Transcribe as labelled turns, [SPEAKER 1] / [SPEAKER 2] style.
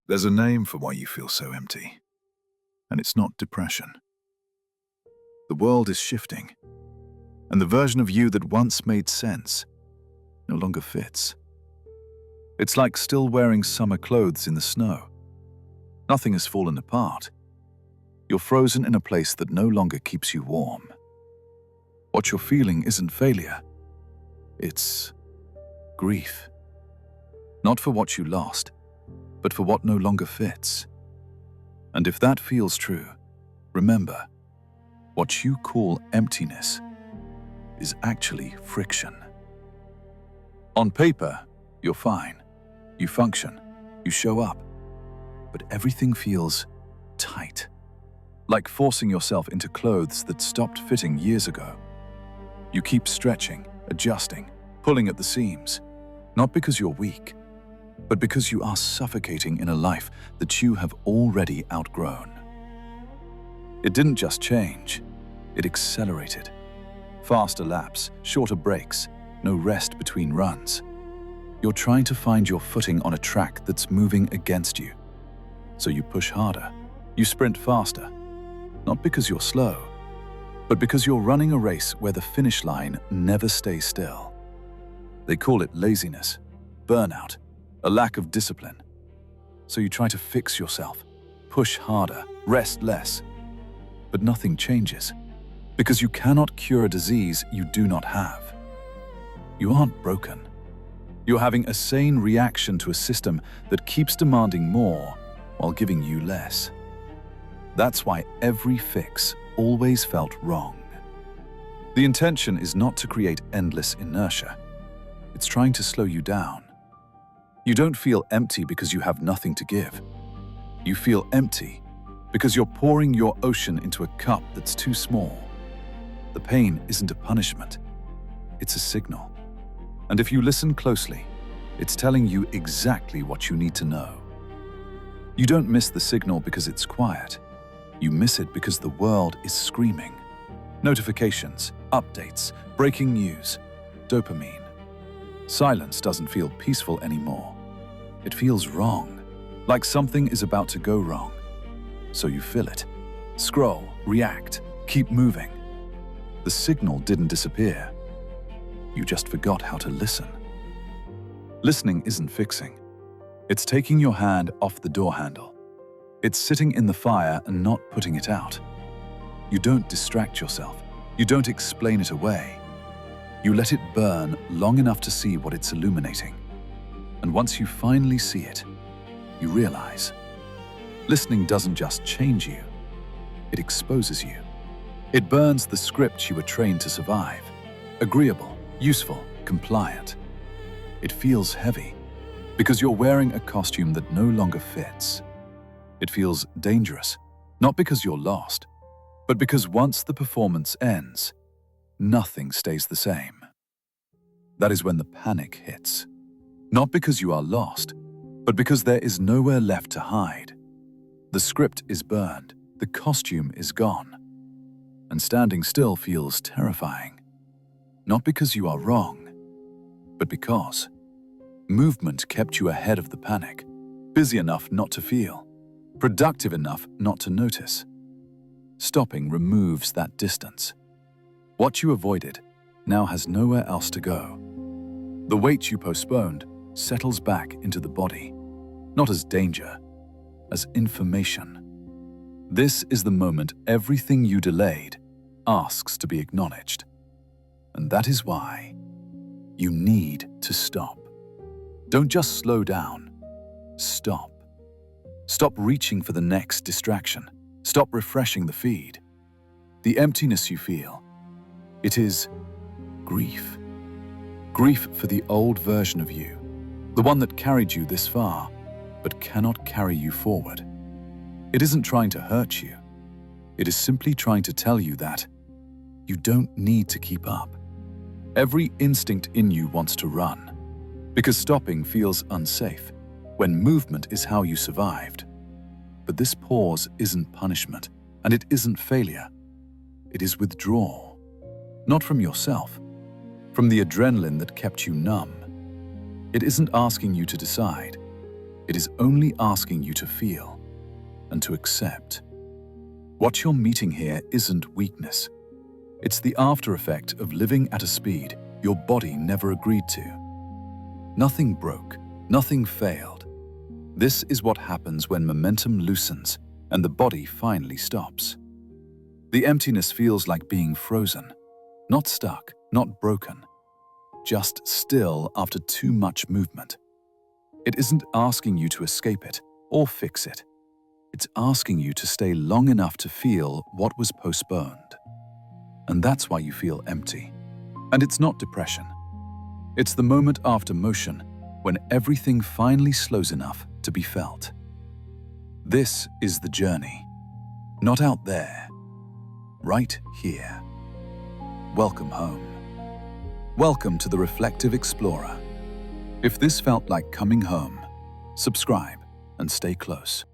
[SPEAKER 1] There's a name for why you feel so empty, and it's not depression. The world is shifting, and the version of you that once made sense no longer fits. It's like still wearing summer clothes in the snow. Nothing has fallen apart. You're frozen in a place that no longer keeps you warm. What you're feeling isn't failure. It's grief. Not for what you lost, but for what no longer fits. And if that feels true, remember, what you call emptiness is actually friction. On paper, you're fine. You function. You show up. But everything feels tight. Like forcing yourself into clothes that stopped fitting years ago. You keep stretching, adjusting, pulling at the seams. Not because you're weak, but because you are suffocating in a life that you have already outgrown. It didn't just change, it accelerated. Faster laps, shorter breaks, no rest between runs. You're trying to find your footing on a track that's moving against you. So you push harder, you sprint faster, not because you're slow, but because you're running a race where the finish line never stays still. They call it laziness, burnout, a lack of discipline. So you try to fix yourself, push harder, rest less. But nothing changes, because you cannot cure a disease you do not have. You aren't broken. You're having a sane reaction to a system that keeps demanding more while giving you less. That's why every fix always felt wrong. The intention is not to create endless inertia. It's trying to slow you down. You don't feel empty because you have nothing to give. You feel empty because you're pouring your ocean into a cup that's too small. The pain isn't a punishment. It's a signal. And if you listen closely, it's telling you exactly what you need to know. You don't miss the signal because it's quiet. You miss it because the world is screaming. Notifications, updates, breaking news, dopamine. Silence doesn't feel peaceful anymore. It feels wrong, like something is about to go wrong. So you fill it. Scroll, react, keep moving. The signal didn't disappear. You just forgot how to listen. Listening isn't fixing. It's taking your hand off the door handle. It's sitting in the fire and not putting it out. You don't distract yourself. You don't explain it away. You let it burn long enough to see what it's illuminating. And once you finally see it, you realize listening doesn't just change you, it exposes you. It burns the script you were trained to survive. Agreeable, useful, compliant. It feels heavy because you're wearing a costume that no longer fits. It feels dangerous, not because you're lost, but because once the performance ends, nothing stays the same. That is when the panic hits. Not because you are lost, but because there is nowhere left to hide. The script is burned, the costume is gone, and standing still feels terrifying. Not because you are wrong, but because movement kept you ahead of the panic, busy enough not to feel, productive enough not to notice. Stopping removes that distance. What you avoided now has nowhere else to go. The weight you postponed settles back into the body, not as danger, as information. This is the moment everything you delayed asks to be acknowledged. And that is why you need to stop. Don't just slow down. Stop. Stop reaching for the next distraction. Stop refreshing the feed. The emptiness you feel, it is grief. Grief for the old version of you, the one that carried you this far, but cannot carry you forward. It isn't trying to hurt you. It is simply trying to tell you that you don't need to keep up. Every instinct in you wants to run, because stopping feels unsafe, when movement is how you survived. But this pause isn't punishment, and it isn't failure. It is withdrawal. Not from yourself, from the adrenaline that kept you numb. It isn't asking you to decide. It is only asking you to feel and to accept. What you're meeting here isn't weakness. It's the after effect of living at a speed your body never agreed to. Nothing broke, nothing failed. This is what happens when momentum loosens and the body finally stops. The emptiness feels like being frozen, not stuck, not broken, just still after too much movement. It isn't asking you to escape it or fix it. It's asking you to stay long enough to feel what was postponed. And that's why you feel empty. And it's not depression. It's the moment after motion when everything finally slows enough to be felt. This is the journey. Not out there. Right here. Welcome home. Welcome to the Reflective Explorer. If this felt like coming home, subscribe and stay close.